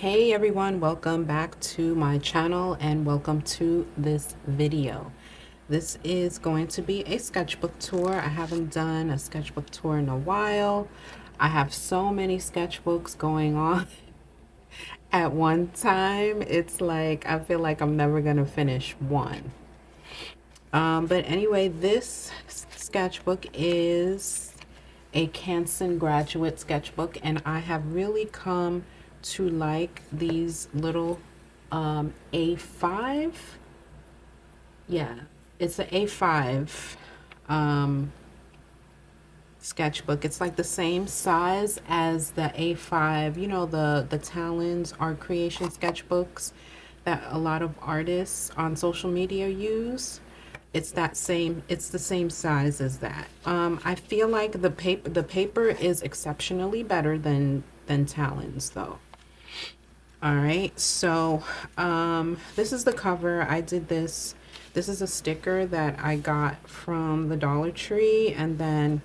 Hey everyone, welcome back to my channel and welcome to this video. This is going to be a sketchbook tour. I haven't done a sketchbook tour in a while. I have so many sketchbooks going on at one time. It's like I feel like I'm never gonna finish one. But anyway, this sketchbook is a Canson graduate sketchbook, and I have really come to like these little A5. Yeah, it's an A5 um, sketchbook. It's like the same size as the A5, you know, the Talons art creation sketchbooks that a lot of artists on social media use. It's the same size as that. I feel like the paper is exceptionally better than Talons though. All right, so this is the cover. I did this. This is a sticker that I got from the Dollar Tree, and then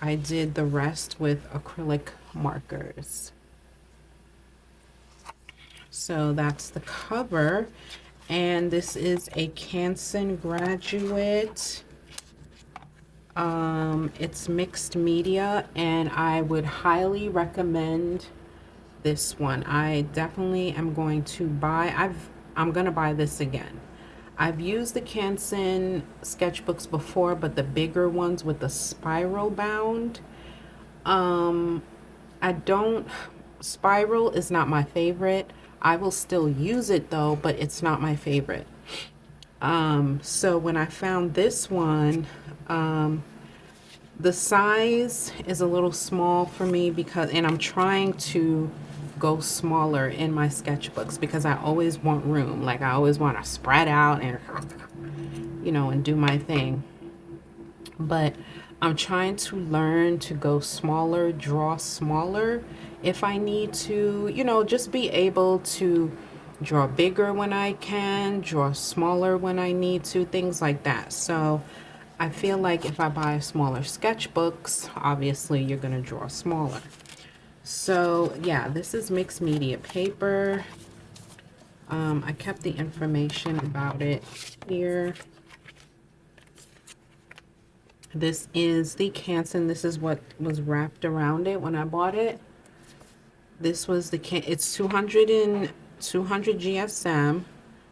I did the rest with acrylic markers. So that's the cover. And this is a Canson graduate. It's mixed media, and I would highly recommend this one. I definitely am going to buy. I'm gonna buy this again. I've used the Canson sketchbooks before, but the bigger ones with the spiral bound. Um, I don't. Spiral is not my favorite. I will still use it though, but it's not my favorite. So when I found this one, the size is a little small for me because, and I'm trying to go smaller in my sketchbooks because I always want room. Like I always want to spread out and, you know, and do my thing. But I'm trying to learn to go smaller, draw smaller if I need to, you know, just be able to draw bigger when I can, draw smaller when I need to, things like that. So I feel like if I buy smaller sketchbooks, obviously you're going to draw smaller. So yeah, this is mixed media paper. I kept the information about it here. This is the Canson. This is what was wrapped around it when I bought it. This was it's 200 GSM,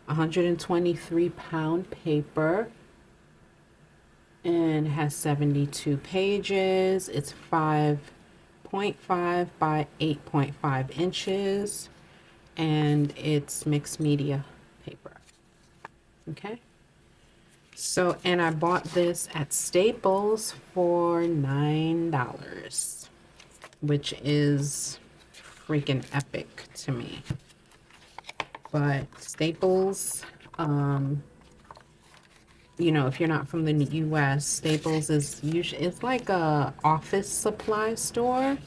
123 pound paper, and has 72 pages. It's 5.5 by 8.5 inches, and it's mixed media paper. Okay. So, and I bought this at Staples for $9, which is freaking epic to me. But Staples, you know, if you're not from the US, Staples is usually, it's like a office supply store.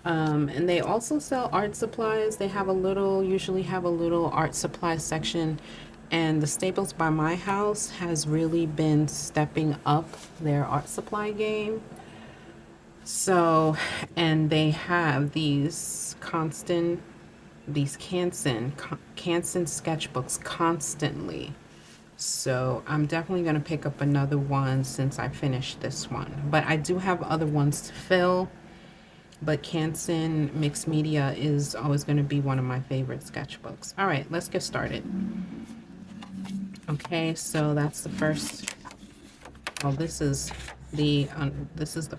And they also sell art supplies. They have a little, usually have a little art supply section. And the Staples by my house has really been stepping up their art supply game. So, and they have these Canson sketchbooks constantly. So I'm definitely going to pick up another one since I finished this one. But I do have other ones to fill. But Canson mixed media is always going to be one of my favorite sketchbooks. All right, let's get started. Okay, so that's the first. Oh, this is the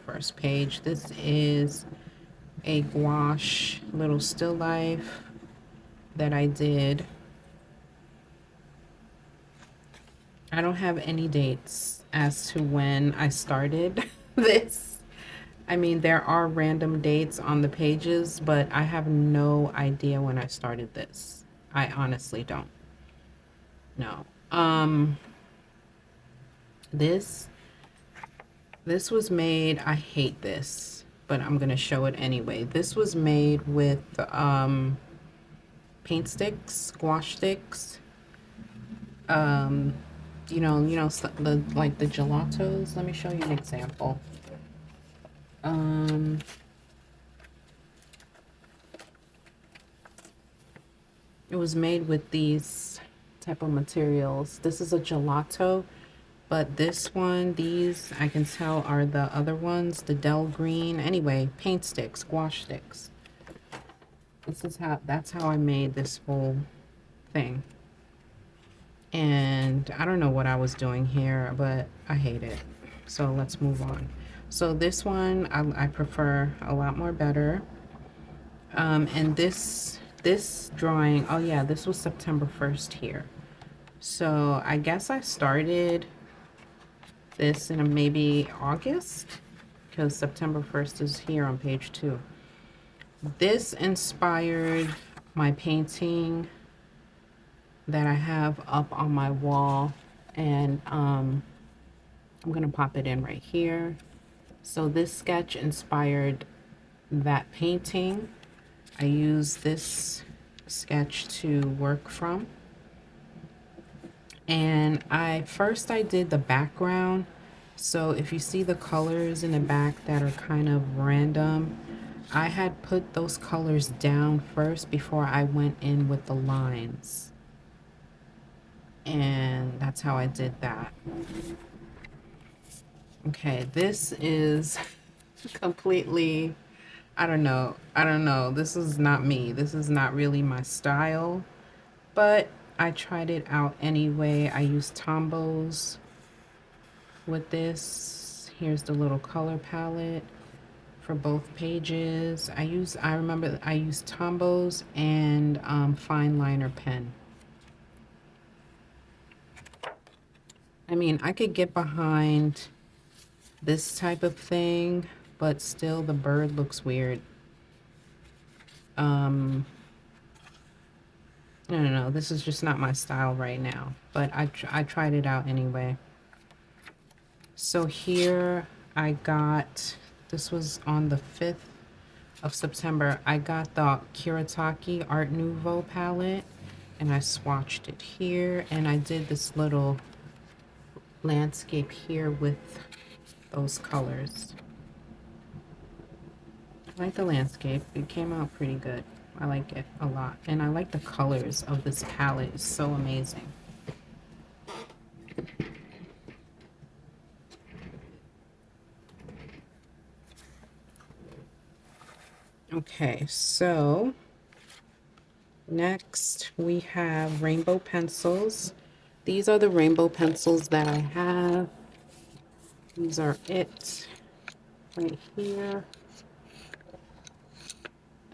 first page. This is a gouache little still life that I did. I don't have any dates as to when I started this. I mean, there are random dates on the pages, but I have no idea when I started this. I honestly don't know. This was made, I hate this, but I'm gonna show it anyway. This was made with paint sticks, gouache sticks. The like the gelatos. Let me show you an example. It was made with these type of materials. This is a gelato, but this one, these I can tell are the other ones, the Del Green. Anyway, paint sticks, gouache sticks. That's how I made this whole thing. And I don't know what I was doing here, but I hate it. So let's move on. So this one I prefer a lot more better. And this drawing, oh yeah, this was September 1st here. So I guess I started this in maybe August, because September 1st is here on page 2. This inspired my painting that I have up on my wall, and I'm gonna pop it in right here. So this sketch inspired that painting. I used this sketch to work from. And I did the background. So if you see the colors in the back that are kind of random, I had put those colors down first before I went in with the lines. And that's how I did that. Okay, this is completely, I don't know. This is not me. This is not really my style, but I tried it out anyway. I used Tombows with this. Here's the little color palette for both pages. I remember I used Tombows and fine liner pen. I mean, I could get behind this type of thing, but still the bird looks weird. I don't know, this is just not my style right now, but I tried it out anyway. So here I got, this was on the 5th of September, I got the Kuretake Art Nouveau palette, and I swatched it here, and I did this little landscape here with those colors. I like the landscape. It came out pretty good. I like it a lot. And I like the colors of this palette. It's so amazing. Okay, so next we have rainbow pencils. These are the rainbow pencils that I have. These are it right here.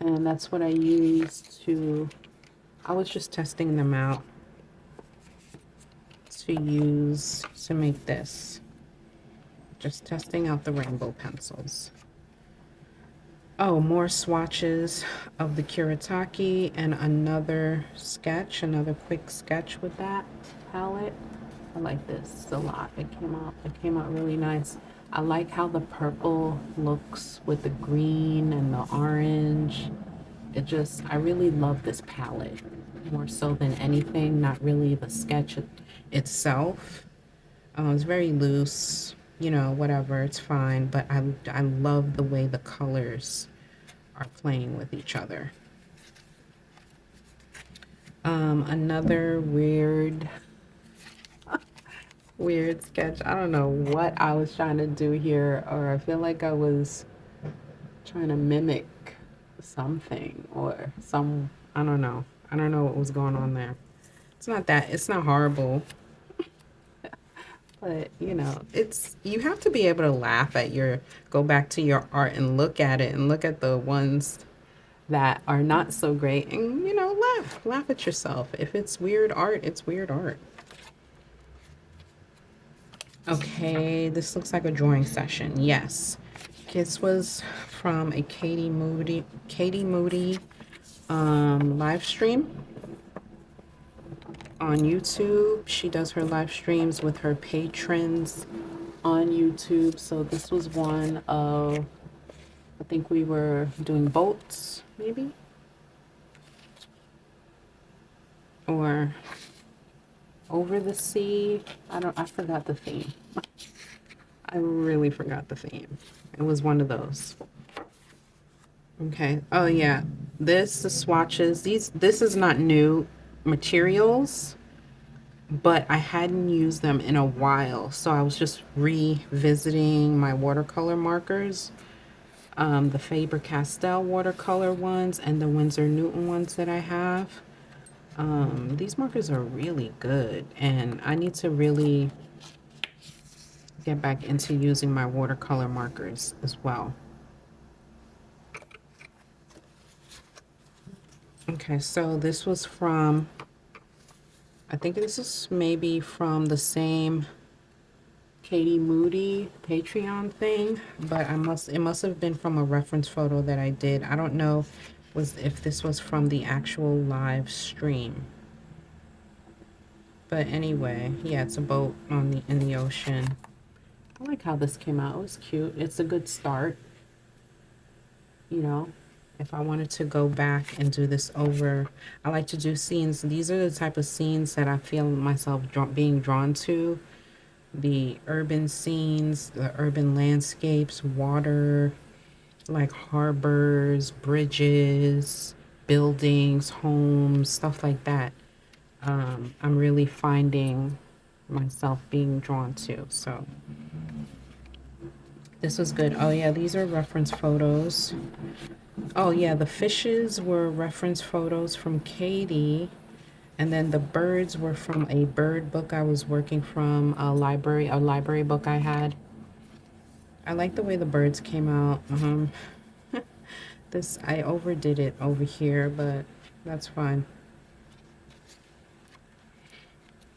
And that's what I used to, I was just testing them out to use to make this. Just testing out the rainbow pencils. Oh, more swatches of the Kuretake and another quick sketch with that palette. I like this a lot. It came out really nice. I like how the purple looks with the green and the orange. I really love this palette more so than anything, not really the sketch itself. It's very loose, you know, whatever, it's fine, but I love the way the colors are playing with each other. Another weird sketch. I don't know what I was trying to do here, or I feel like I was trying to mimic something or I don't know. I don't know what was going on there. It's not horrible. But, you know, you have to be able to go back to your art and look at it and look at the ones that are not so great and, you know, laugh at yourself. If it's weird art, it's weird art. Okay, this looks like a drawing session. Yes. This was from a Katie Moody live stream on YouTube. She does her live streams with her patrons on YouTube. So this was one of, I think we were doing boats, maybe? Or over the sea. I forgot the theme. I really forgot the theme. It was one of those. Okay. Oh yeah. the swatches, this is not new materials, but I hadn't used them in a while. So I was just revisiting my watercolor markers, the Faber-Castell watercolor ones and the Winsor Newton ones that I have. These markers are really good, and I need to really get back into using my watercolor markers as well. Okay, so this was from, I think this is maybe from the same Katie Moody Patreon thing, but it must have been from a reference photo that I did. I don't know if this was from the actual live stream. But anyway, yeah, it's a boat in the ocean. I like how this came out. It was cute. It's a good start. You know, if I wanted to go back and do this over, I like to do scenes. These are the type of scenes that I feel myself being drawn to. The urban scenes, the urban landscapes, water, like harbors, bridges, buildings, homes, stuff like that. I'm really finding myself being drawn to. So this was good. Oh yeah, these are reference photos. Oh yeah, the fishes were reference photos from Katie. And then the birds were from a bird book I was working from, a library book I had. I like the way the birds came out. I overdid it over here, but that's fine.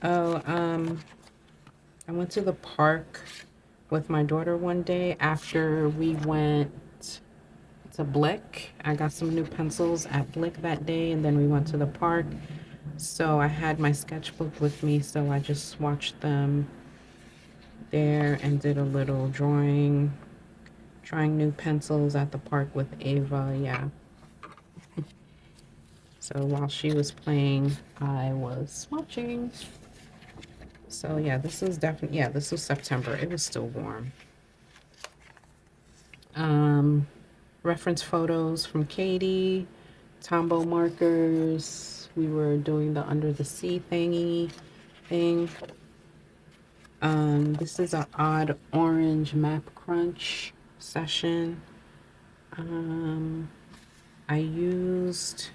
Oh, I went to the park with my daughter one day after we went to Blick. I got some new pencils at Blick that day, and then we went to the park. So I had my sketchbook with me, so I just swatched them there and did a little drawing, trying new pencils at the park with Ava. Yeah. So while she was playing, I was watching. So yeah, this was definitely, yeah, this was September. It was still warm. Reference photos from Katie, Tombow markers. We were doing the under the sea thing. This is an odd orange map crunch session. I used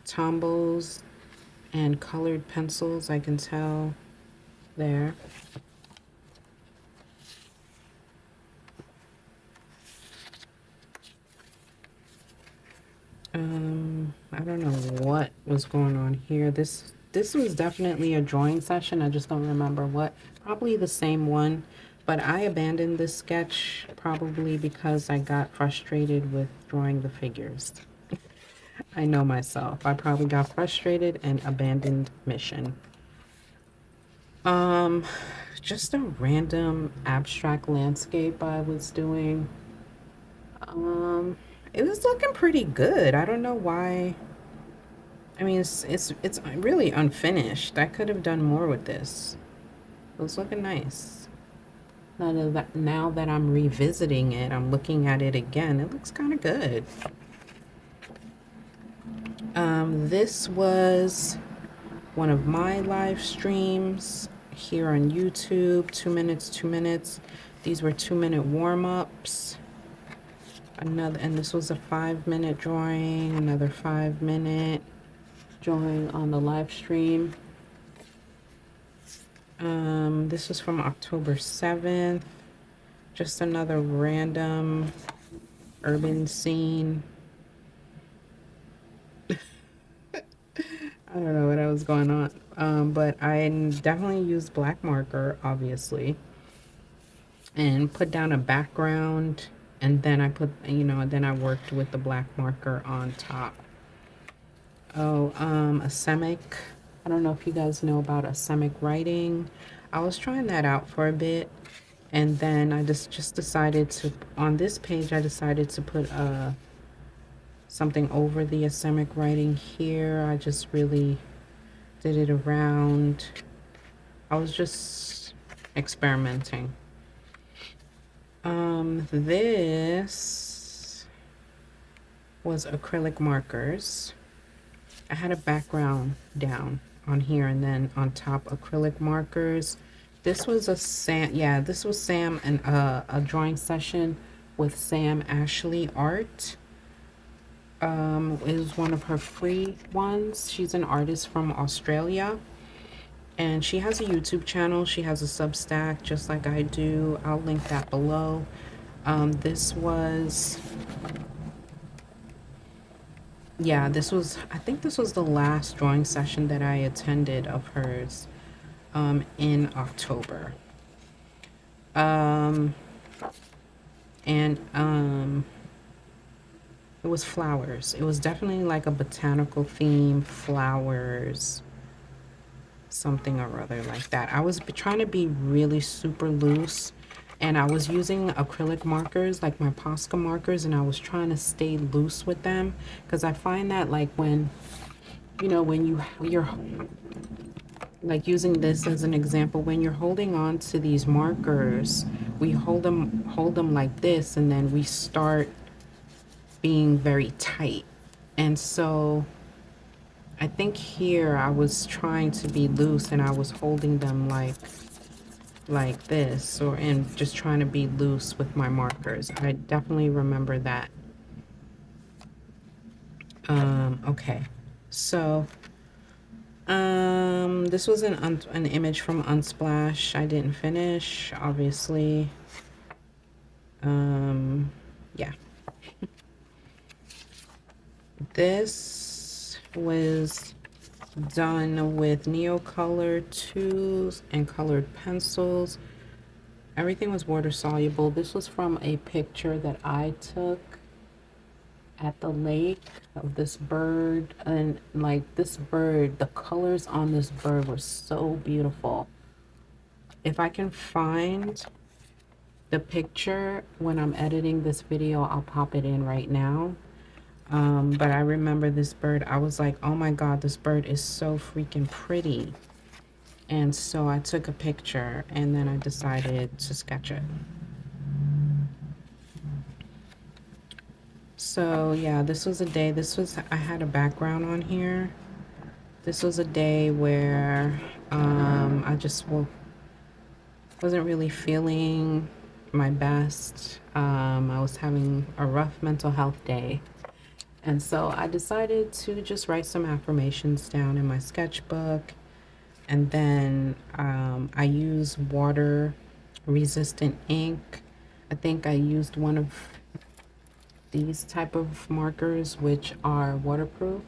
Tombows and colored pencils, I can tell there. I don't know what was going on here. This was definitely a drawing session. I just don't remember what. Probably the same one, but I abandoned this sketch probably because I got frustrated with drawing the figures. I know myself. I probably got frustrated and abandoned mission. Just a random abstract landscape I was doing. It was looking pretty good. I don't know why. I mean, it's really unfinished. I could have done more with this. It was looking nice. Now that I'm revisiting it, I'm looking at it again. It looks kind of good. This was one of my live streams here on YouTube. 2 minutes, 2 minutes. These were 2-minute warm-ups. And this was a 5-minute drawing. Another 5-minute drawing on the live stream. This was from October 7th. Just another random urban scene. I don't know what was going on. But I definitely used black marker, obviously, and put down a background, and then I put, then I worked with the black marker on top. Oh, asemic. I don't know if you guys know about asemic writing. I was trying that out for a bit, and then I just decided to, on this page, I decided to put something over the asemic writing here. I just really did it around. I was just experimenting. This was acrylic markers. I had a background down on here and then on top acrylic markers. This was a Sam, yeah, this was Sam and a drawing session with Sam Ashley Art. It was one of her free ones. She's an artist from Australia. And she has a YouTube channel. She has a Substack, just like I do. I'll link that below. This was, yeah, this was, I think this was the last drawing session that I attended of hers in October. And it was flowers. It was definitely like a botanical theme, flowers, something or other like that. I was trying to be really super loose, and I was using acrylic markers, like my Posca markers, and I was trying to stay loose with them, because I find that like when, you know, when you're like using this as an example, when you're holding on to these markers, we hold them like this, and then we start being very tight. And so I think here I was trying to be loose, and I was holding them like this, or and just trying to be loose with my markers. I definitely remember that. Okay, so this was an image from Unsplash. I didn't finish, obviously. Yeah. This was done with Neocolor tools and colored pencils. Everything was water soluble. This was from a picture that I took at the lake of this bird, and like this bird, the colors on this bird were so beautiful. If I can find the picture when I'm editing this video, I'll pop it in right now. But I remember this bird. I was like, oh my God, this bird is so freaking pretty. And so I took a picture, and then I decided to sketch it. So yeah, this was a day, I had a background on here. This was a day where I just wasn't really feeling my best. I was having a rough mental health day. And so I decided to just write some affirmations down in my sketchbook. And then I use water resistant ink. I think I used one of these type of markers, which are waterproof.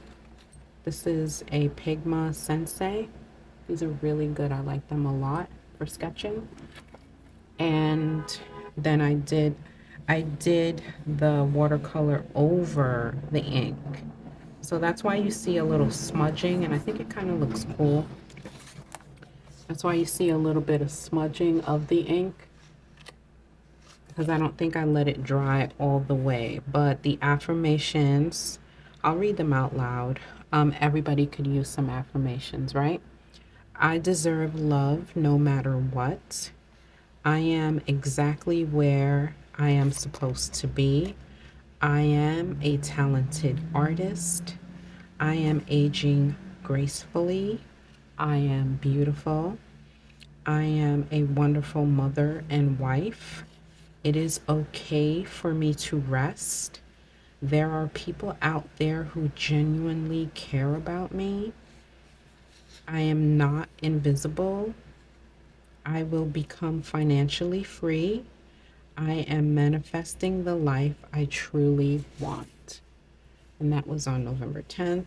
This is a Pigma Sensei. These are really good. I like them a lot for sketching. And then I did the watercolor over the ink. So that's why you see a little smudging, and I think it kind of looks cool. That's why you see a little bit of smudging of the ink, because I don't think I let it dry all the way. But the affirmations, I'll read them out loud. Everybody could use some affirmations, right? I deserve love no matter what. I am exactly where I am supposed to be. I am a talented artist. I am aging gracefully. I am beautiful. I am a wonderful mother and wife. It is okay for me to rest. There are people out there who genuinely care about me. I am not invisible. I will become financially free. I am manifesting the life I truly want. And that was on November 10th.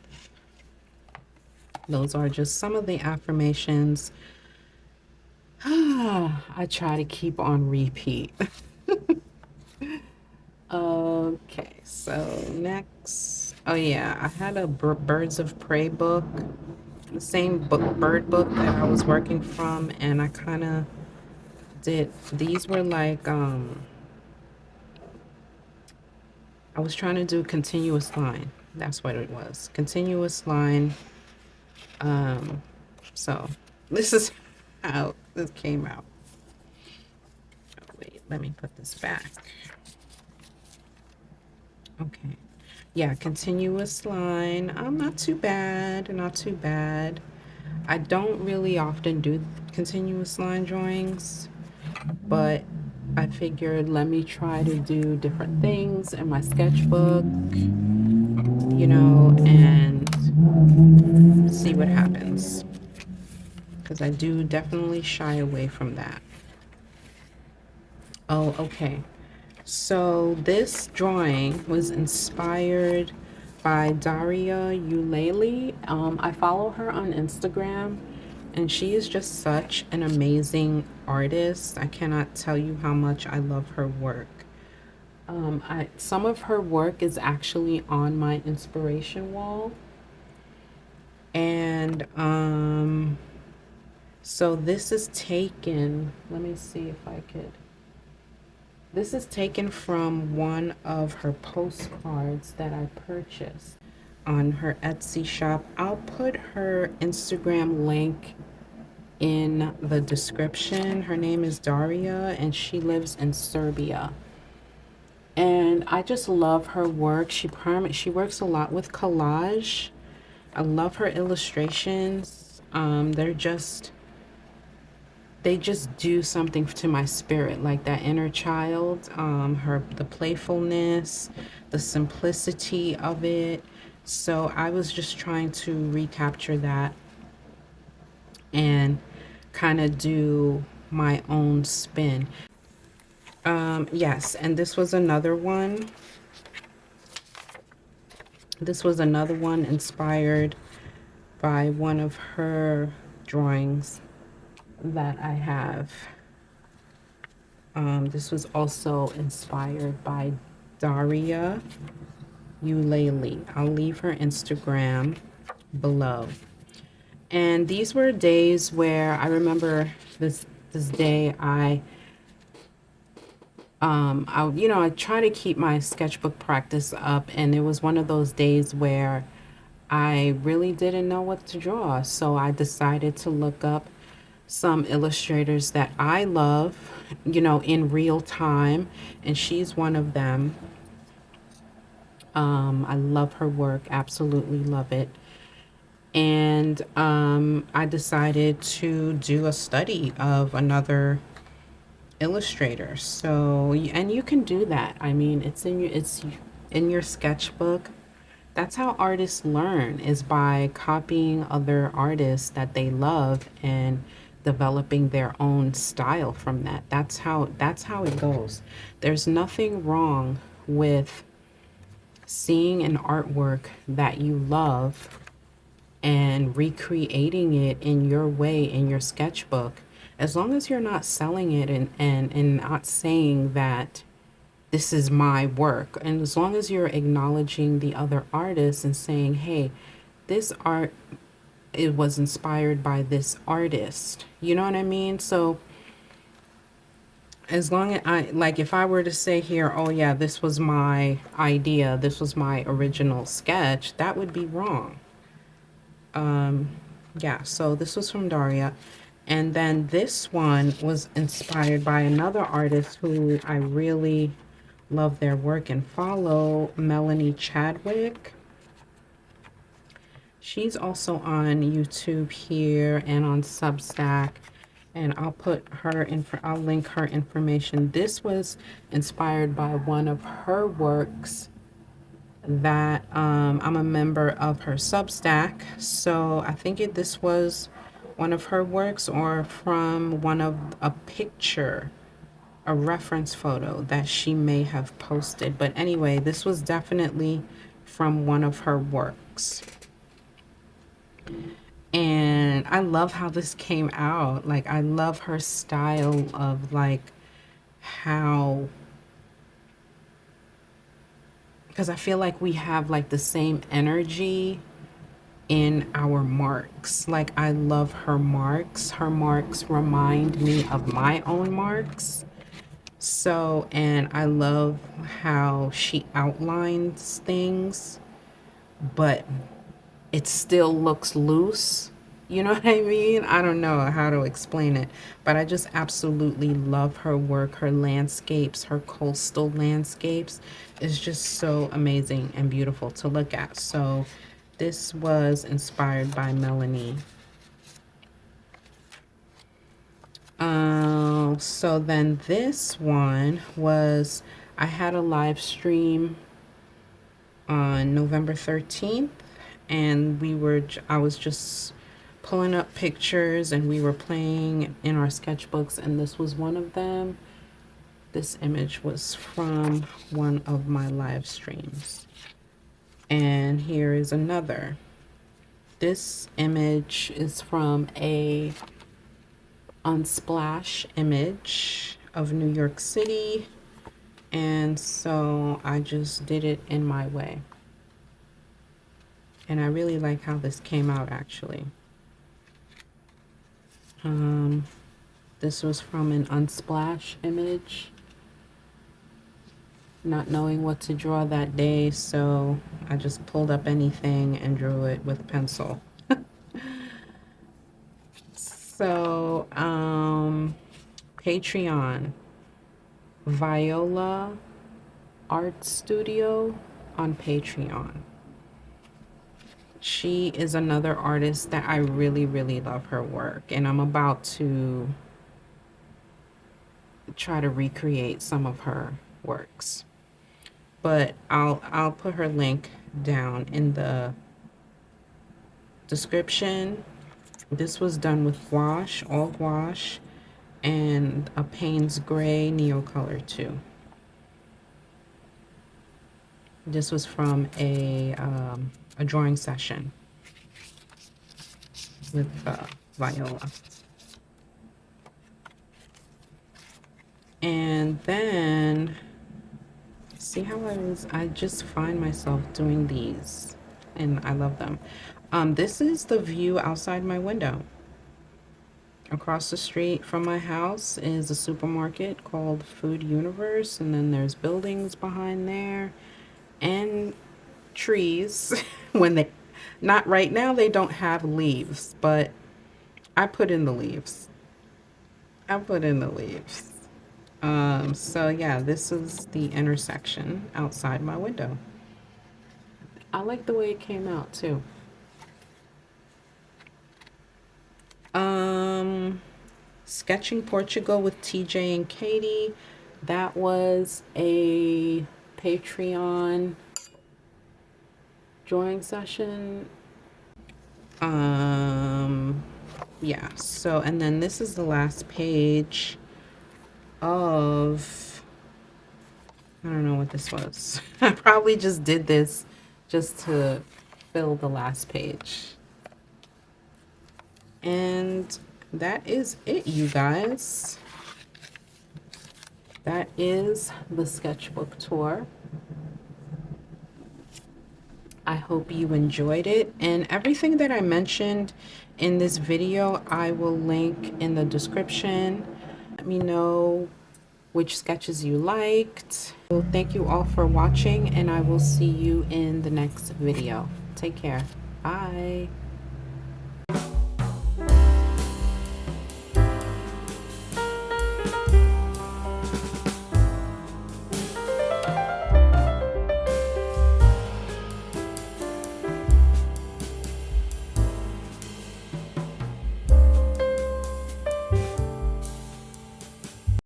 Those are just some of the affirmations I try to keep on repeat. Okay, so next. Oh yeah, I had a Birds of Prey book, the same bird book that I was working from, and I kind of did, these were like, I was trying to do continuous line. That's what it was, continuous line. So this is how this came out. Oh, wait, let me put this back. Okay, Yeah, continuous line. Not too bad, not too bad. I don't really often do continuous line drawings, but I figured let me try to do different things in my sketchbook, and see what happens. Because I do definitely shy away from that. Oh, okay. So this drawing was inspired by Daria Eulalie. I follow her on Instagram, and she is just such an amazing artist. I cannot tell you how much I love her work. Some of her work is actually on my inspiration wall, and so this is taken. Let me see if I could. This is taken from one of her postcards that I purchased on her Etsy shop. I'll put her Instagram link in the description. Her name is Daria, and she lives in Serbia. And I just love her work. She works a lot with collage. I love her illustrations. They just do something to my spirit, like that inner child, the playfulness, the simplicity of it. So I was just trying to recapture that and kind of do my own spin. Yes, and this was another one. This was another one inspired by one of her drawings that I have. This was also inspired by Daria Eulalie. I'll leave her Instagram below. And these were days where I remember this day I try to keep my sketchbook practice up, and it was one of those days where I really didn't know what to draw. So I decided to look up some illustrators that I love, in real time, and she's one of them. I love her work, absolutely love it. And I decided to do a study of another illustrator. So, and you can do that. I mean, it's in your sketchbook. That's how artists learn, is by copying other artists that they love and developing their own style from that. That's how it goes. There's nothing wrong with seeing an artwork that you love and recreating it in your way in your sketchbook, as long as you're not selling it and not saying that this is my work, and as long as you're acknowledging the other artists and saying, hey, this art, it was inspired by this artist, you know what I mean? So as long as if I were to say here, oh yeah, this was my idea, this was my original sketch, that would be wrong. Yeah, so this was from Daria. And then this one was inspired by another artist who I really love their work and follow, Melanie Chadwick. She's also on YouTube here and on Substack, and I'll link her information. This was inspired by one of her works that I'm a member of her Substack. So I think this was one of her works, or from one of a picture, a reference photo that she may have posted. But anyway, this was definitely from one of her works. And I love how this came out. Like, I love her style of how, because I feel like we have the same energy in our marks. Like, I love her marks. Her marks remind me of my own marks. So, and I love how she outlines things, but it still looks loose, You know what I mean? I don't know how to explain it, but I just absolutely love her work. Her landscapes, her coastal landscapes is just so amazing and beautiful to look at. So this was inspired by Melanie. So then this one was, I had a live stream on November 13th, and I was just pulling up pictures and we were playing in our sketchbooks, and this was one of them. This image was from one of my live streams. And here is another. This image is from a Unsplash image of New York City, and so I just did it in my way. And I really like how this came out, actually. This was from an Unsplash image. Not knowing what to draw that day, so I just pulled up anything and drew it with pencil. So, Patreon, Viola Art Studio on Patreon. She is another artist that I really, really love her work, and I'm about to try to recreate some of her works. But I'll put her link down in the description. This was done with gouache, all gouache, and a Payne's Gray Neocolor too. This was from a drawing session with Viola. And then, see how I just find myself doing these, and I love them. This is the view outside my window. Across the street from my house is a supermarket called Food Universe, and then there's buildings behind there and trees. When they, not right now, they don't have leaves, but I put in the leaves. I put in the leaves. So yeah, this is the intersection outside my window. I like the way it came out too. Sketching Portugal with TJ and Katie. That was a Patreon drawing session. Yeah, so, and then this is the last page of, I don't know what this was. I probably just did this just to fill the last page. And that is it, you guys. That is the sketchbook tour. I hope you enjoyed it, and everything that I mentioned in this video I will link in the description. Let me know which sketches you liked. So thank you all for watching, and I will see you in the next video. Take care. Bye.